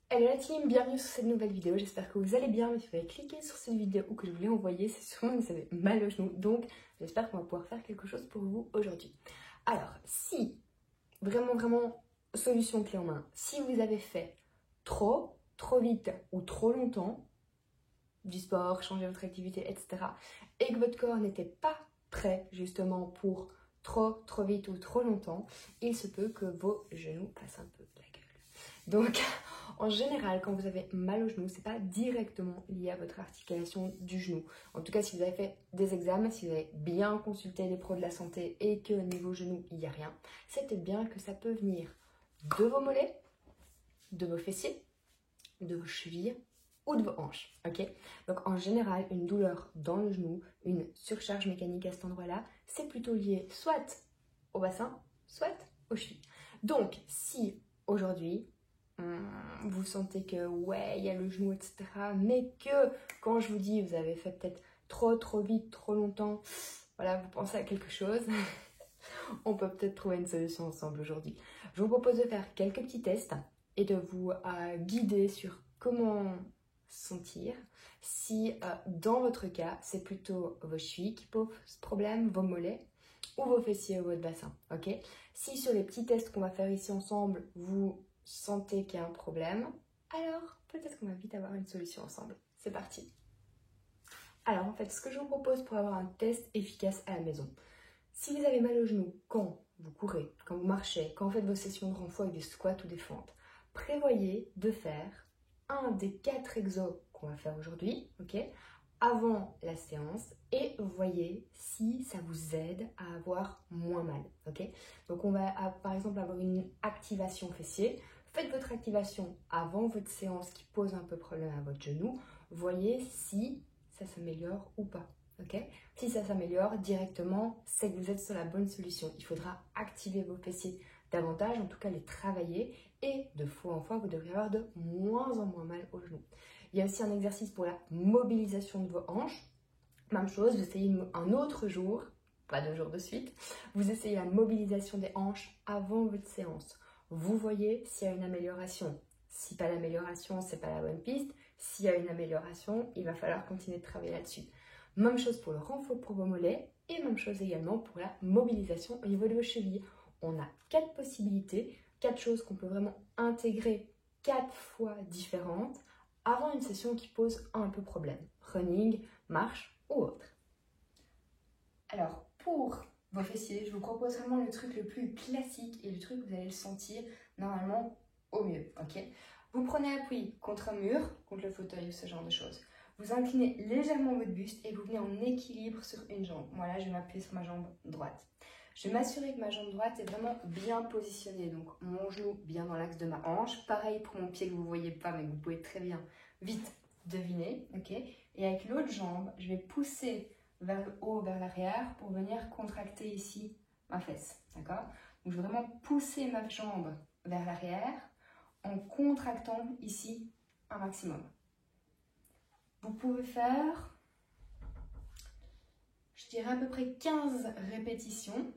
Hello la team, bienvenue sur cette nouvelle vidéo, j'espère que vous allez bien, mais si vous avez cliqué sur cette vidéo ou que je vous l'ai envoyée, c'est sûrement que vous avez mal au genou, donc j'espère qu'on va pouvoir faire quelque chose pour vous aujourd'hui. Alors, si, vraiment, solution clé en main, si vous avez fait trop vite ou trop longtemps, du sport, changer votre activité, etc., et que votre corps n'était pas prêt justement pour trop vite ou trop longtemps, il se peut que vos genoux passent un peu la gueule. Donc, en général, quand vous avez mal au genou, c'est pas directement lié à votre articulation du genou. En tout cas, si vous avez fait des examens, si vous avez bien consulté les pros de la santé et que niveau genou, il n'y a rien, c'est peut-être bien que ça peut venir de vos mollets, de vos fessiers, de vos chevilles ou de vos hanches. Ok? Donc, en général, une douleur dans le genou, une surcharge mécanique à cet endroit-là, c'est plutôt lié soit au bassin, soit aux chevilles. Donc, si aujourd'hui, vous sentez que ouais, il y a le genou, etc. Mais que quand je vous dis, vous avez fait peut-être trop vite, trop longtemps, voilà, vous pensez à quelque chose, on peut peut-être trouver une solution ensemble aujourd'hui. Je vous propose de faire quelques petits tests et de vous guider sur comment sentir si dans votre cas, c'est plutôt vos chevilles qui posent ce problème, vos mollets ou vos fessiers ou votre bassin. Ok? Si sur les petits tests qu'on va faire ici ensemble, vous sentez qu'il y a un problème, alors peut-être qu'on va vite avoir une solution ensemble. C'est parti. Alors en fait, ce que je vous propose pour avoir un test efficace à la maison, si vous avez mal au genou quand vous courez, quand vous marchez, quand vous faites vos sessions de renfort avec des squats ou des fentes, prévoyez de faire un des 4 exos qu'on va faire aujourd'hui, ok, avant la séance, et voyez si ça vous aide à avoir moins mal, ok. Donc on va par exemple avoir une activation fessier. Faites votre activation avant votre séance qui pose un peu problème à votre genou. Voyez si ça s'améliore ou pas. Ok? Si ça s'améliore directement, c'est que vous êtes sur la bonne solution. Il faudra activer vos fessiers davantage, en tout cas les travailler, et de fois en fois, vous devriez avoir de moins en moins mal au genou. Il y a aussi un exercice pour la mobilisation de vos hanches. Même chose, vous essayez un autre jour, pas 2 jours de suite, vous essayez la mobilisation des hanches avant votre séance. Vous voyez s'il y a une amélioration. Si pas d'amélioration, c'est pas la bonne piste. S'il y a une amélioration, il va falloir continuer de travailler là-dessus. Même chose pour le renfort pour vos mollets et même chose également pour la mobilisation au niveau de vos chevilles. On a 4 possibilités, 4 choses qu'on peut vraiment intégrer 4 fois différentes avant une session qui pose un peu problème. Running, marche ou autre. Alors, pour vos fessiers, je vous propose vraiment le truc le plus classique et le truc que vous allez le sentir normalement au mieux. Ok? Vous prenez appui contre un mur, contre le fauteuil ou ce genre de choses. Vous inclinez légèrement votre buste et vous venez en équilibre sur une jambe. Moi là, je vais m'appuyer sur ma jambe droite. Je vais m'assurer que ma jambe droite est vraiment bien positionnée. Donc mon genou bien dans l'axe de ma hanche. Pareil pour mon pied que vous ne voyez pas mais que vous pouvez très bien vite deviner. Ok? Et avec l'autre jambe, je vais pousser vers le haut, vers l'arrière pour venir contracter ici ma fesse. D'accord? Donc je vais vraiment pousser ma jambe vers l'arrière en contractant ici un maximum. Vous pouvez faire, je dirais à peu près 15 répétitions,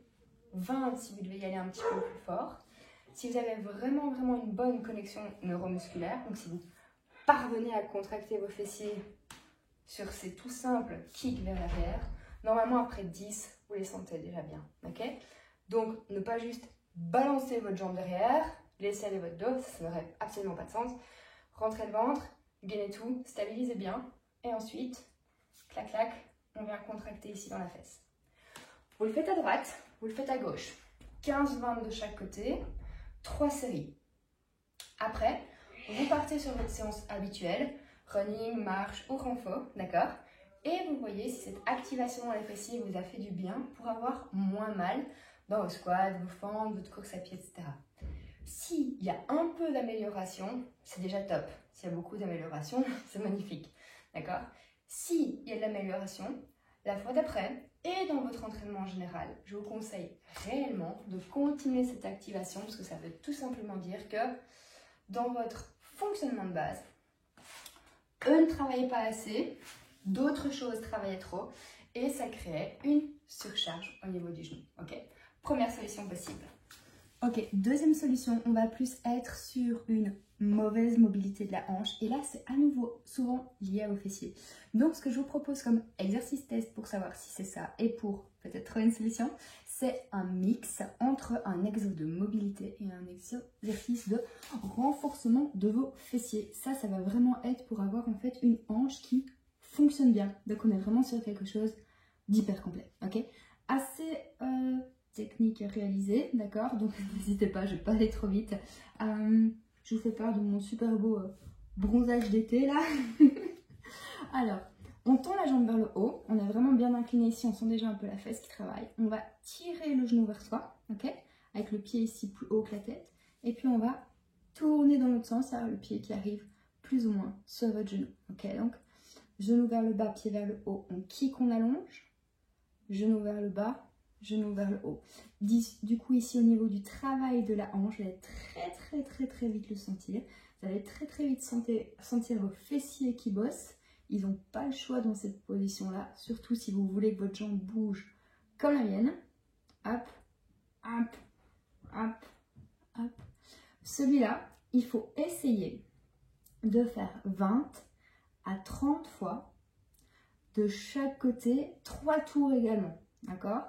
20 si vous devez y aller un petit peu plus fort. Si vous avez vraiment une bonne connexion neuromusculaire, donc si vous parvenez à contracter vos fessiers sur ces tout simples kicks vers l'arrière, normalement après 10, vous les sentez déjà bien. Ok? Donc ne pas juste balancer votre jambe derrière, laisser aller votre dos, ça n'aurait absolument pas de sens. Rentrez le ventre, gainez tout, stabilisez bien. Et ensuite, clac clac, on vient contracter ici dans la fesse. Vous le faites à droite, vous le faites à gauche. 15-20 de chaque côté, 3 séries. Après, vous partez sur votre séance habituelle, running, marche ou renfort, d'accord? Et vous voyez si cette activation dans les fessiers vous a fait du bien pour avoir moins mal dans vos squats, vos fentes, votre course à pied, etc. S'il y a un peu d'amélioration, c'est déjà top. S'il y a beaucoup d'amélioration, c'est magnifique. D'accord? S'il y a de l'amélioration, la fois d'après et dans votre entraînement en général, je vous conseille réellement de continuer cette activation parce que ça veut tout simplement dire que dans votre fonctionnement de base, eux ne travaillaient pas assez, d'autres choses travaillaient trop et ça créait une surcharge au niveau du genou. Ok? Première solution possible. Ok, deuxième solution, on va plus être sur une mauvaise mobilité de la hanche. Et là, c'est à nouveau souvent lié à vos fessiers. Donc, ce que je vous propose comme exercice test pour savoir si c'est ça et pour peut-être trouver une solution, c'est un mix entre un exo de mobilité et un exercice de renforcement de vos fessiers. Ça va vraiment être pour avoir en fait une hanche qui fonctionne bien. Donc, on est vraiment sur quelque chose d'hyper complet. Ok, assez technique à réaliser, d'accord? Donc, n'hésitez pas, je vais pas aller trop vite. Je vous fais part de mon super beau bronzage d'été là. Alors, on tend la jambe vers le haut, on est vraiment bien incliné ici, on sent déjà un peu la fesse qui travaille. On va tirer le genou vers soi, ok? Avec le pied ici plus haut que la tête. Et puis on va tourner dans l'autre sens, alors le pied qui arrive plus ou moins sur votre genou. Ok, donc genou vers le bas, pied vers le haut, on kick, on allonge. Genou vers le bas, genou vers le haut. Du coup, ici au niveau du travail de la hanche, vous allez très vite le sentir. Vous allez très vite sentir vos fessiers qui bossent. Ils n'ont pas le choix dans cette position-là, surtout si vous voulez que votre jambe bouge comme la mienne. Hop, hop, hop, hop. Celui-là, il faut essayer de faire 20 à 30 fois de chaque côté, 3 tours également. D'accord?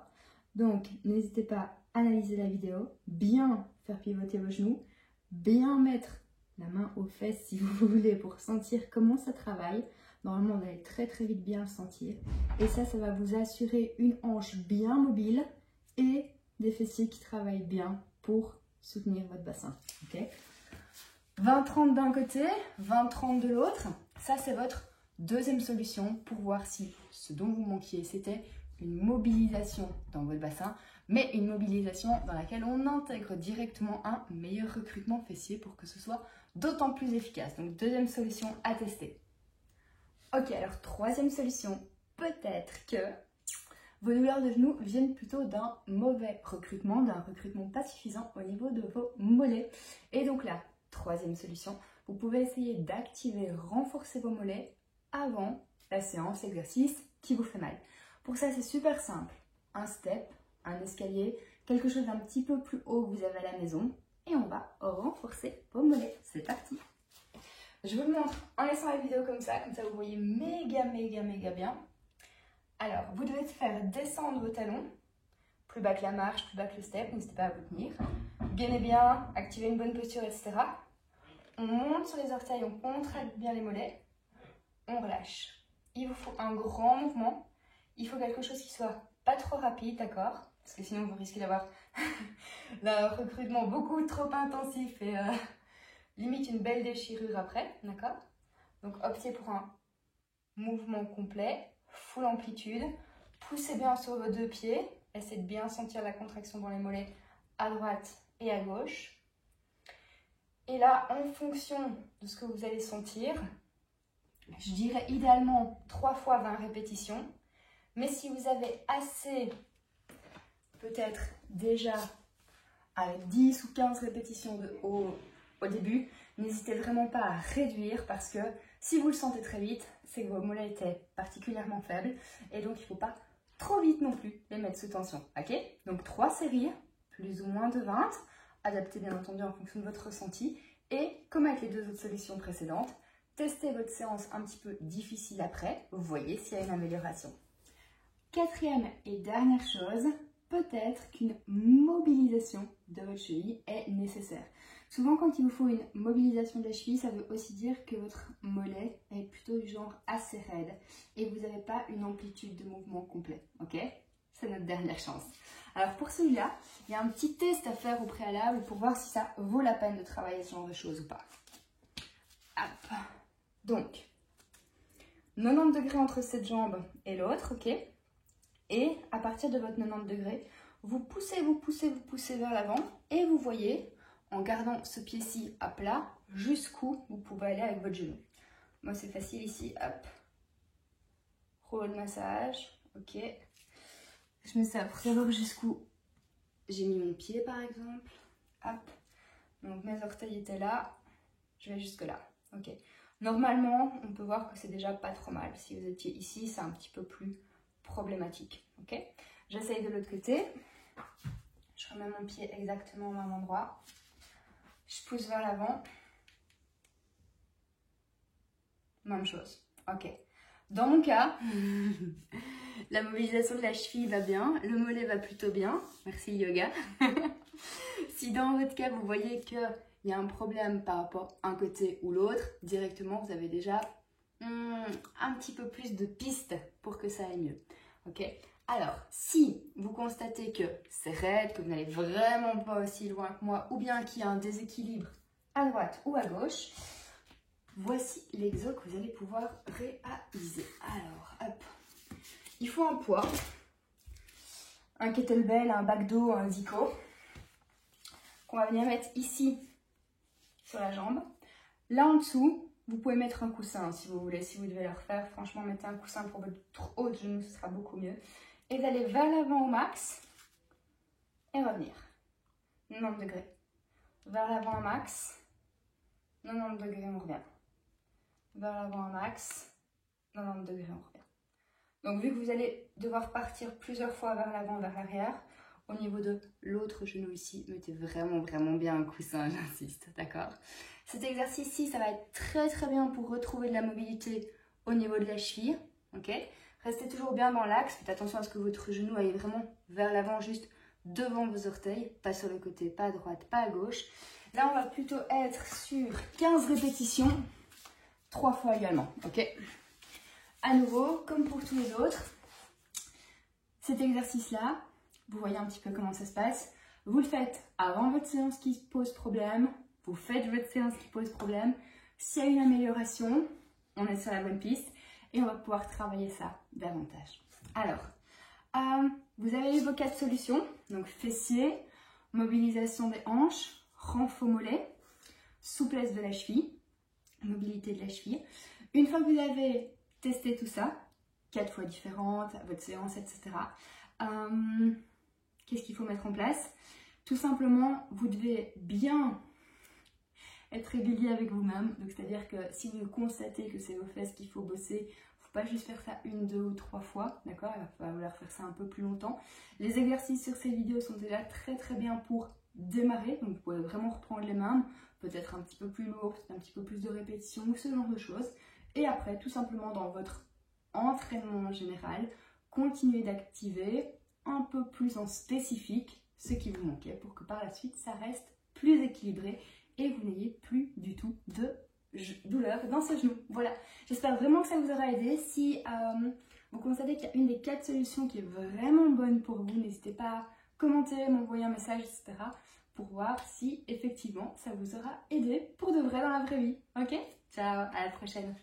Donc, n'hésitez pas à analyser la vidéo, bien faire pivoter vos genoux, bien mettre la main aux fesses si vous voulez pour sentir comment ça travaille. Normalement, vous allez très vite bien le sentir. Et ça va vous assurer une hanche bien mobile et des fessiers qui travaillent bien pour soutenir votre bassin. Okay, 20-30 d'un côté, 20-30 de l'autre. Ça, c'est votre deuxième solution pour voir si ce dont vous manquiez, c'était une mobilisation dans votre bassin, mais une mobilisation dans laquelle on intègre directement un meilleur recrutement fessier pour que ce soit d'autant plus efficace. Donc, deuxième solution à tester. Ok, alors troisième solution, peut-être que vos douleurs de genoux viennent plutôt d'un mauvais recrutement, d'un recrutement pas suffisant au niveau de vos mollets. Et donc là, troisième solution, vous pouvez essayer d'activer, renforcer vos mollets avant la séance exercice qui vous fait mal. Pour ça, c'est super simple. Un step, un escalier, quelque chose d'un petit peu plus haut que vous avez à la maison. Et on va renforcer vos mollets. C'est parti! Je vous le montre en laissant la vidéo comme ça vous voyez méga bien. Alors, vous devez faire descendre vos talons, plus bas que la marche, plus bas que le step, n'hésitez pas à vous tenir. Gainez bien, activez une bonne posture, etc. On monte sur les orteils, on contracte bien les mollets, on relâche. Il vous faut un grand mouvement, il faut quelque chose qui soit pas trop rapide, d'accord? Parce que sinon vous risquez d'avoir le recrutement beaucoup trop intensif et limite une belle déchirure après, d'accord? Donc optez pour un mouvement complet, full amplitude. Poussez bien sur vos deux pieds. Essayez de bien sentir la contraction dans les mollets à droite et à gauche. Et là, en fonction de ce que vous allez sentir, je dirais idéalement 3 fois 20 répétitions. Mais si vous avez assez, peut-être déjà avec 10 ou 15 répétitions au début, n'hésitez vraiment pas à réduire parce que si vous le sentez très vite, c'est que vos mollets étaient particulièrement faibles et donc il ne faut pas trop vite non plus les mettre sous tension. Ok? Donc 3 séries, plus ou moins de 20, adaptez bien entendu en fonction de votre ressenti et comme avec les 2 autres solutions précédentes, testez votre séance un petit peu difficile après, vous voyez s'il y a une amélioration. Quatrième et dernière chose, peut-être qu'une mobilisation de votre cheville est nécessaire. Souvent, quand il vous faut une mobilisation de la cheville, ça veut aussi dire que votre mollet est plutôt du genre assez raide et que vous n'avez pas une amplitude de mouvement complet. Ok? C'est notre dernière chance. Alors pour celui-là, il y a un petit test à faire au préalable pour voir si ça vaut la peine de travailler ce genre de choses ou pas. Hop. Donc, 90 degrés entre cette jambe et l'autre, ok? Et à partir de votre 90 degrés, vous poussez vers l'avant et vous voyez, en gardant ce pied-ci à plat, jusqu'où vous pouvez aller avec votre genou. Moi, c'est facile ici, hop. Roll massage, ok. Je mets ça pour savoir jusqu'où j'ai mis mon pied, par exemple. Hop. Donc, mes orteils étaient là. Je vais jusque là, ok. Normalement, on peut voir que c'est déjà pas trop mal. Si vous étiez ici, c'est un petit peu plus problématique, ok. J'essaye de l'autre côté. Je remets mon pied exactement au même endroit. Je pousse vers l'avant. même chose. Ok. Dans mon cas, la mobilisation de la cheville va bien, le mollet va plutôt bien. Merci yoga. Si dans votre cas, vous voyez qu'il y a un problème par rapport à un côté ou l'autre, directement, vous avez déjà un petit peu plus de pistes pour que ça aille mieux. Ok. Alors, si vous constatez que c'est raide, que vous n'allez vraiment pas aussi loin que moi, ou bien qu'il y a un déséquilibre à droite ou à gauche, voici l'exo que vous allez pouvoir réaliser. Alors, hop, il faut un poids, un kettlebell, un bac d'eau, un zico, qu'on va venir mettre ici sur la jambe. Là en dessous, vous pouvez mettre un coussin si vous voulez, si vous devez le refaire. Franchement, mettez un coussin pour votre haut de genou, ce sera beaucoup mieux. Et d'aller vers l'avant au max et revenir. 90 degrés. Vers l'avant au max. 90 degrés, on revient. Vers l'avant au max. 90 degrés, on revient. Donc, vu que vous allez devoir partir plusieurs fois vers l'avant, vers l'arrière, au niveau de l'autre genou ici, mettez vraiment bien un coussin, j'insiste, d'accord? Cet exercice-ci, ça va être très bien pour retrouver de la mobilité au niveau de la cheville, ok? Restez toujours bien dans l'axe, faites attention à ce que votre genou aille vraiment vers l'avant, juste devant vos orteils, pas sur le côté, pas à droite, pas à gauche. Là, on va plutôt être sur 15 répétitions, 3 fois également, ok? À nouveau, comme pour tous les autres, cet exercice-là, vous voyez un petit peu comment ça se passe. Vous le faites avant votre séance qui pose problème, vous faites votre séance qui pose problème. S'il y a une amélioration, on est sur la bonne piste. Et on va pouvoir travailler ça davantage. Alors, vous avez eu vos 4 solutions. Donc, fessiers, mobilisation des hanches, renfort mollet, souplesse de la cheville, mobilité de la cheville. Une fois que vous avez testé tout ça, 4 fois différentes, votre séance, etc. Qu'est-ce qu'il faut mettre en place? Tout simplement, vous devez bien être régulier avec vous-même. Donc, c'est-à-dire que si vous constatez que c'est vos fesses qu'il faut bosser, il ne faut pas juste faire ça 1, 2 ou 3 fois, d'accord? Il va falloir faire ça un peu plus longtemps. Les exercices sur ces vidéos sont déjà très bien pour démarrer. Donc, vous pouvez vraiment reprendre les mêmes, peut-être un petit peu plus lourd, peut-être un petit peu plus de répétitions ou ce genre de choses. Et après, tout simplement dans votre entraînement général, continuez d'activer un peu plus en spécifique ce qui vous manquait pour que par la suite, ça reste plus équilibré et vous n'ayez plus du tout de douleur dans ce genou. Voilà, j'espère vraiment que ça vous aura aidé. Si vous constatez qu'il y a une des 4 solutions qui est vraiment bonne pour vous, n'hésitez pas à commenter, m'envoyer un message, etc. pour voir si effectivement ça vous aura aidé pour de vrai dans la vraie vie. Ok? Ciao, à la prochaine.